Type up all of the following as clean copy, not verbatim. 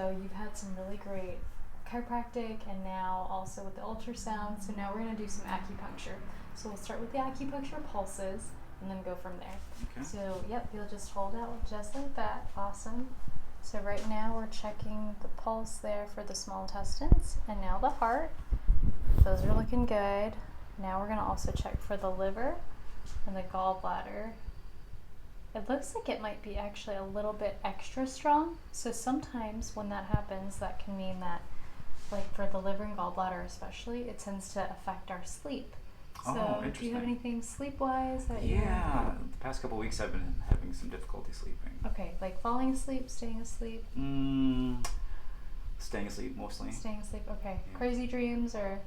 So you've had some really great chiropractic and now also with the ultrasound. So now we're going to do some acupuncture. So we'll start with the acupuncture pulses and then go from there. Okay. So yep, you'll just hold out just like that. Awesome. So right now we're checking the pulse there for the small intestines and now the heart. Those are looking good. Now we're going to also check for the liver and the gallbladder. It looks like it might be actually a little bit extra strong. So sometimes when that happens, that can mean that, like for the liver and gallbladder especially, it tends to affect our sleep. So interesting. do you have anything sleep-wise that Yeah, the past couple of weeks I've been having some difficulty sleeping. Okay, like falling asleep, staying asleep? Staying asleep mostly. Staying asleep, okay. Yeah. Crazy dreams or?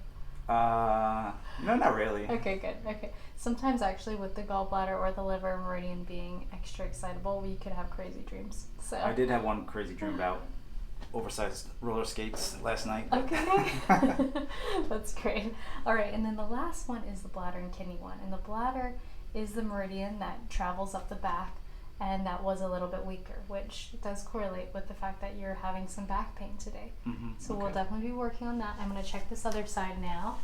No, not really. Okay, good. Okay. Sometimes actually with the gallbladder or the liver meridian being extra excitable, we could have crazy dreams. So I did have one crazy dream about oversized roller skates last night. Okay. That's great. All right, and then the last one is the bladder and kidney one. And the bladder is the meridian that travels up the back, and that was a little bit weaker, which does correlate with the fact that you're having some back pain today. So we'll definitely be working on that. I'm going to check this other side now.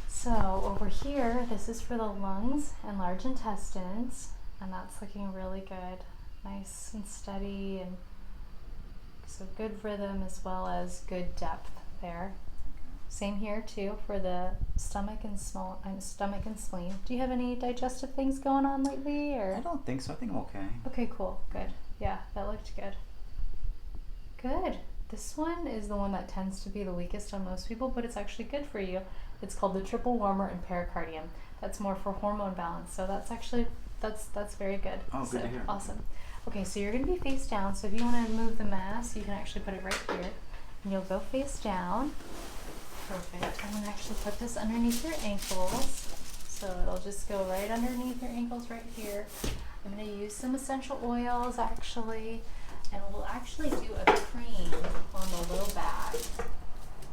So over here, this is for the lungs and large intestines, and that's looking really good. Nice and steady, and so good rhythm as well as good depth there. Same here too for the stomach and spleen. Do you have any digestive things going on lately, or? I don't think so. I think I'm okay. Okay, cool. Good. Yeah, that looked good. Good. This one is the one that tends to be the weakest on most people, but it's actually good for you. It's called the triple warmer and pericardium. That's more for hormone balance. So that's actually that's very good. Oh, so, good to hear. Awesome. Okay, so you're going to be face down. So if you want to move the mass, you can actually put it right here, and you'll go face down. Perfect. I'm going to actually put this underneath your ankles. So it'll just go right underneath your ankles right here. I'm going to use some essential oils actually, and we'll actually do a cream on the low back.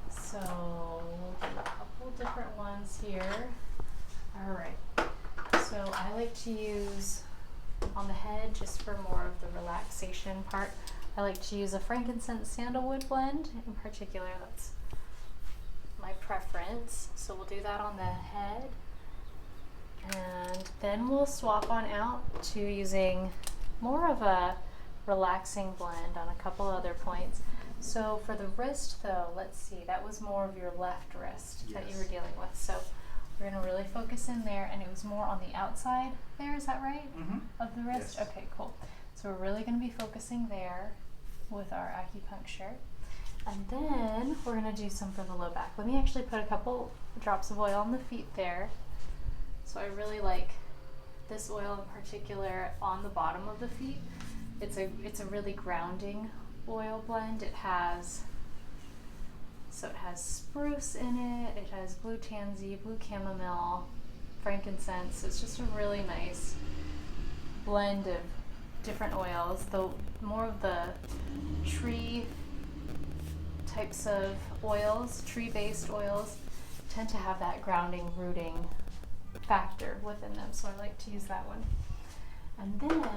So we'll do a couple different ones here. All right. So I like to use on the head just for more of the relaxation part. I like to use a frankincense sandalwood blend in particular. That's my preference. So we'll do that on the head. And then we'll swap on out to using more of a relaxing blend on a couple other points. So for the wrist though, let's see, that was more of your left wrist that you were dealing with. So we're going to really focus in there, and it was more on the outside there, is that right? Of the wrist? Yes. Okay, cool. So we're really going to be focusing there with our acupuncture. And then we're going to do some for the low back. Let me actually put a couple drops of oil on the feet there. So I really like this oil in particular on the bottom of the feet. It's a really grounding oil blend. It has spruce in it, it has blue tansy, blue chamomile, frankincense. It's just a really nice blend of different oils. The more of the tree types of oils, tree-based oils, tend to have that grounding, rooting factor within them, so I like to use that one. And then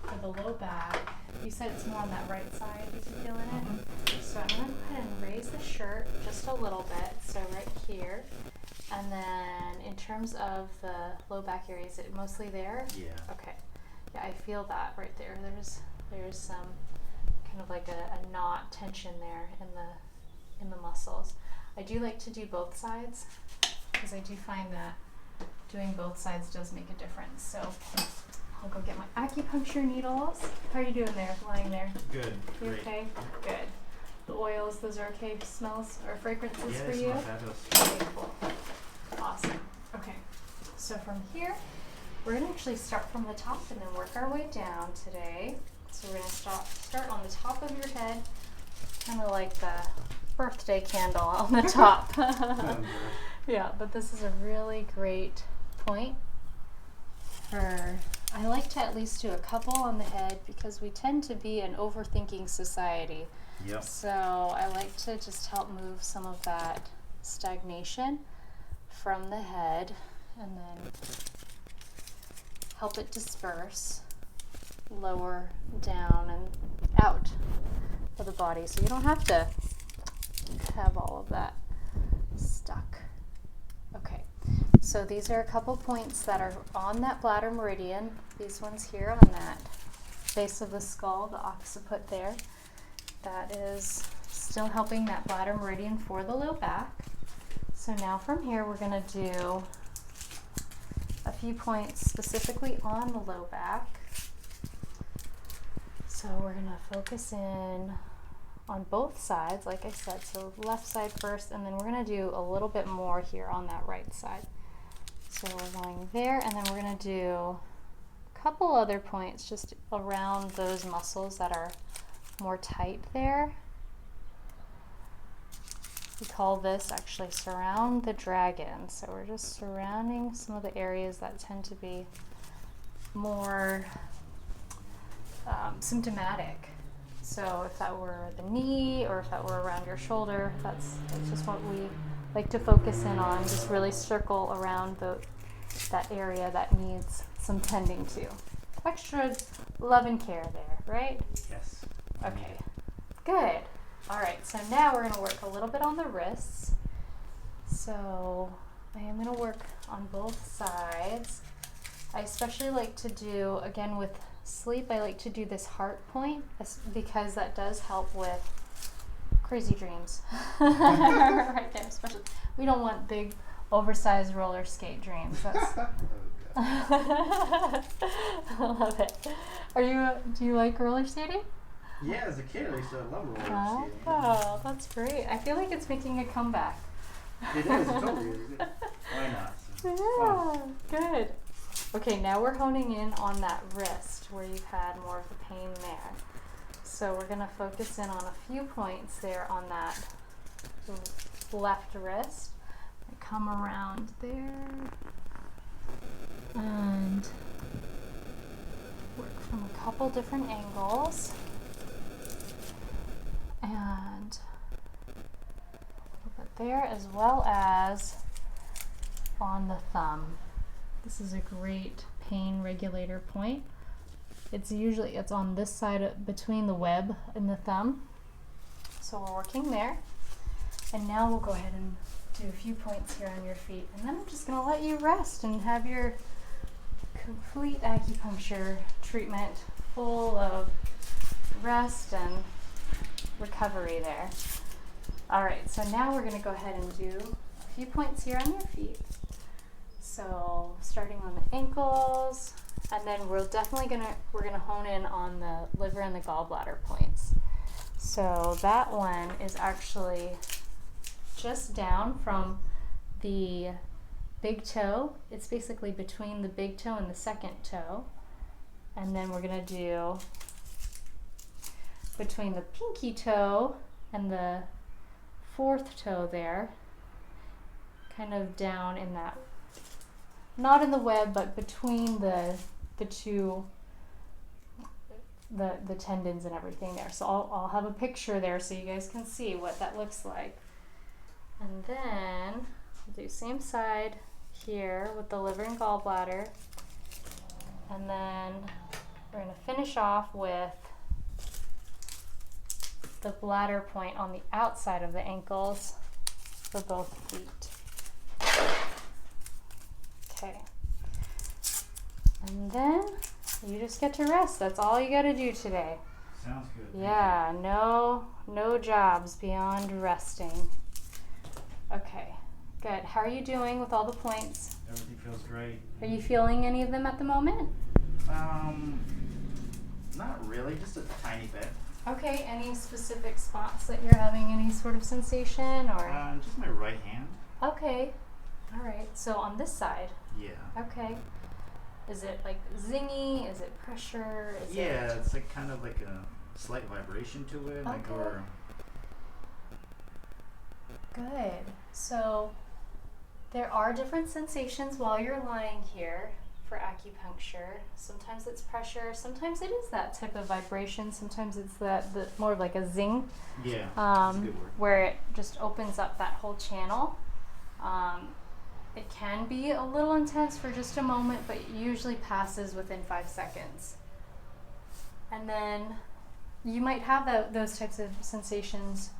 for the low back, you said it's more on that right side, is you feeling it? So I'm going to go ahead and raise the shirt just a little bit, so right here. And then in terms of the low back area, is it mostly there? Yeah. Okay. Yeah, I feel that right there. There's some kind of like a knot tension there in the muscles. I do like to do both sides because I do find that doing both sides does make a difference. So I'll go get my acupuncture needles. How are you doing there, lying there? Good. You Great. okay? Good. The oils, those are okay smells or fragrances for you? Yeah, fabulous. Okay, cool. Awesome. Okay. So from here, we're going to actually start from the top and then work our way down today. So we're going to start on the top of your head, kind of like the birthday candle on the top. Yeah, but this is a really great point I like to at least do a couple on the head because we tend to be an overthinking society. Yep. So I like to just help move some of that stagnation from the head and then help it disperse lower down and out. of the body, so you don't have to have all of that stuck. Okay, so these are a couple points that are on that bladder meridian. These ones here on that base of the skull, the occiput there, that is still helping that bladder meridian for the low back. So now from here we're going to do a few points specifically on the low back. So we're going to focus in on both sides, like I said, so left side first, and then we're going to do a little bit more here on that right side. So we're going there, and then we're going to do a couple other points just around those muscles that are more tight there. We call this actually surround the dragon. So we're just surrounding some of the areas that tend to be more symptomatic. So if that were the knee or if that were around your shoulder, that's just what we like to focus in on. Just really circle around that area that needs some tending to. Extra love and care there, right? Yes. Okay, good. All right, so now we're going to work a little bit on the wrists. So I am going to work on both sides. I especially like to do, again with sleep, I like to do this heart point because that does help with crazy dreams. Right there, especially. We don't want big, oversized roller skate dreams. That's I love it. Do you like roller skating? Yeah, as a kid I used to love roller skating. Oh, that's great. I feel like it's making a comeback. It is, it totally is. Why not? Yeah, good. Okay, now we're honing in on that wrist where you've had more of the pain there. So we're going to focus in on a few points there on that left wrist. Come around there and work from a couple different angles. And a little bit there, as well as on the thumb. This is a great pain regulator point. It's on this side between the web and the thumb. So we're working there. And now we'll go ahead and do a few points here on your feet. And then I'm just going to let you rest and have your complete acupuncture treatment full of rest and recovery there. All right, so now we're going to go ahead and do a few points here on your feet. So starting on the ankles, and then we're gonna hone in on the liver and the gallbladder points. So that one is actually just down from the big toe. It's basically between the big toe and the second toe. And then we're gonna do between the pinky toe and the fourth toe there, kind of down in that, not in the web, but between the two, the tendons and everything there. So I'll have a picture there so you guys can see what that looks like. And then we'll do same side here with the liver and gallbladder. And then we're going to finish off with the bladder point on the outside of the ankles for both feet. Okay. And then you just get to rest. That's all you got to do today. Sounds good. Yeah, no jobs beyond resting. Okay, good. How are you doing with all the points? Everything feels great. Are you feeling any of them at the moment? Not really, just a tiny bit. Okay, any specific spots that you're having any sort of sensation or? Just my right hand. Okay, all right. So on this side? Yeah. Okay. Is it like zingy? Is it pressure? It's like kind of like a slight vibration to it. Okay. Like or Good. So there are different sensations while you're lying here for acupuncture. Sometimes it's pressure, sometimes it is that type of vibration, sometimes it's the more of like a zing. Yeah, that's a good word. Where it just opens up that whole channel. It can be a little intense for just a moment, but it usually passes within 5 seconds. And then you might have those types of sensations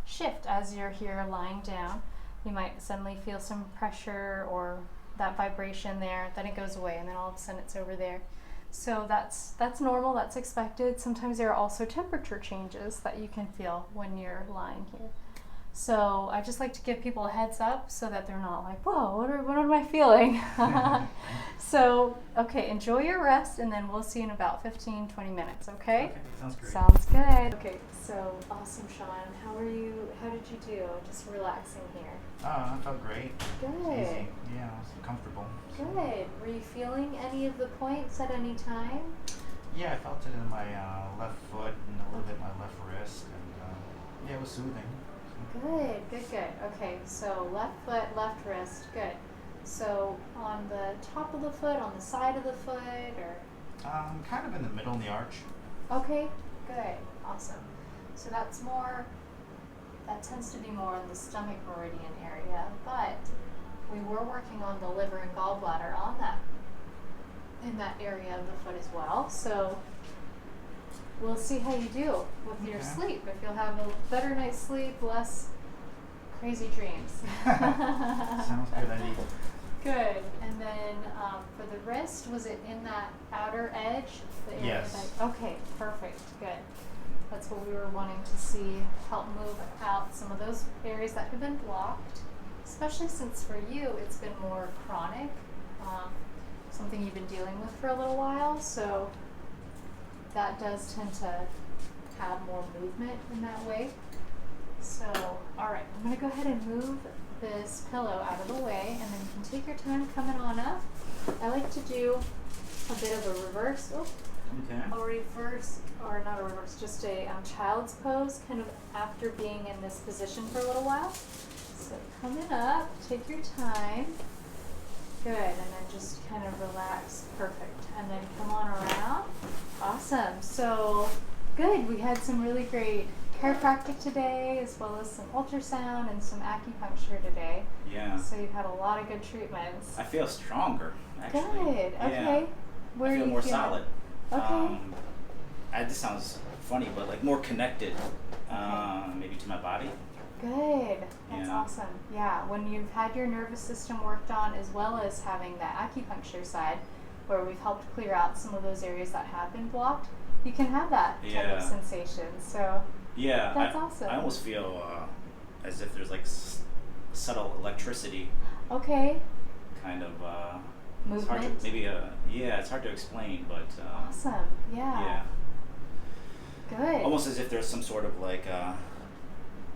shift as you're here lying down. You might suddenly feel some pressure or that vibration there, then it goes away, and then all of a sudden it's over there. So that's normal, that's expected. Sometimes there are also temperature changes that you can feel when you're lying here. So I just like to give people a heads up so that they're not like, whoa, what am I feeling? So, okay, enjoy your rest, and then we'll see you in about 15, 20 minutes, okay? Okay, sounds great. Sounds good. Okay, so awesome, Sean. How are you? How did you do? Just relaxing here. I felt great. Good. Easy. Yeah, it was comfortable. Good. Were you feeling any of the points at any time? Yeah, I felt it in my left foot and a little bit in my left wrist, and yeah, it was soothing. Good, good, good. Okay, so left foot, left wrist, good. So on the top of the foot, on the side of the foot, or? Kind of in the middle in the arch. Okay, good, awesome. So that tends to be more in the stomach meridian area, but we were working on the liver and gallbladder in that area of the foot as well. So we'll see how you do with your sleep. If you'll have a better night's sleep, less crazy dreams. Sounds good, I need. Good. And then for the wrist, was it in that outer edge? The area Yes. okay, perfect. Good. That's what we were wanting to see, help move out some of those areas that have been blocked, especially since for you it's been more chronic, something you've been dealing with for a little while. So that does tend to have more movement in that way. So, all right, I'm going to go ahead and move this pillow out of the way, and then you can take your time coming on up. I like to do a bit of a reverse, not a reverse, just a child's pose, kind of after being in this position for a little while. So coming up, take your time. Good, and then just kind of relax. Perfect. And then come on around. Awesome. So good. We had some really great chiropractic today, as well as some ultrasound and some acupuncture today. Yeah. So you've had a lot of good treatments. I feel stronger, actually. Good. Okay. Yeah. Where I feel are you more feeling? solid. Okay. This sounds funny, but like more connected, maybe to my body. Good. That's Yeah. awesome. Yeah, when you've had your nervous system worked on, as well as having the acupuncture side, where we've helped clear out some of those areas that have been blocked, you can have that type Yeah. of sensation. So Yeah, that's awesome. I almost feel as if there's like subtle electricity, okay. kind of. Movement. It's hard to, maybe it's hard to explain, but Awesome. Yeah. yeah, Good. almost as if there's some sort of like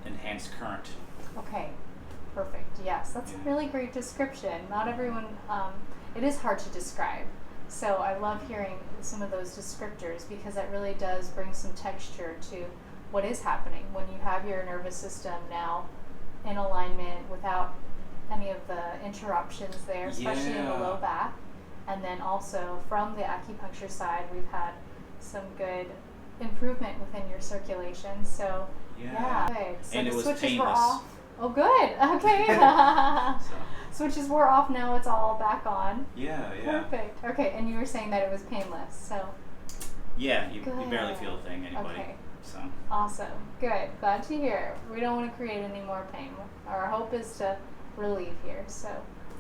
enhanced current. Okay. Perfect. Yes, that's Yeah. a really great description. Not everyone. It is hard to describe. So I love hearing some of those descriptors, because that really does bring some texture to what is happening when you have your nervous system now in alignment without any of the interruptions there, especially in the Yeah. low back. And then also from the acupuncture side, we've had some good improvement within your circulation. So Yeah. good. So And the it was switches were painless. off. Oh, good. Okay. So, Switches were off. Now it's all back on. yeah. Perfect. Okay, and you were saying that it was painless. So Yeah, you Good. barely feel a thing, anybody. Okay. So awesome. Good. Glad to hear. We don't want to create any more pain. Our hope is to relieve here. So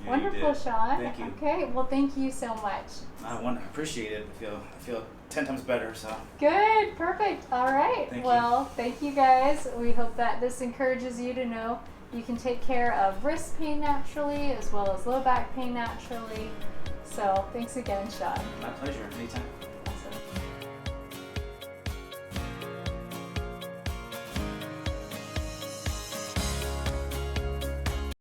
yeah, wonderful, you did. Sean. Thank you. Okay. Well, thank you so much. I appreciate it. I feel 10 times better. So Good. Perfect. All right. Thank you. Well, thank you guys. We hope that this encourages you to know you can take care of wrist pain naturally, as well as low back pain naturally. So thanks again, Sean. my pleasure. Anytime.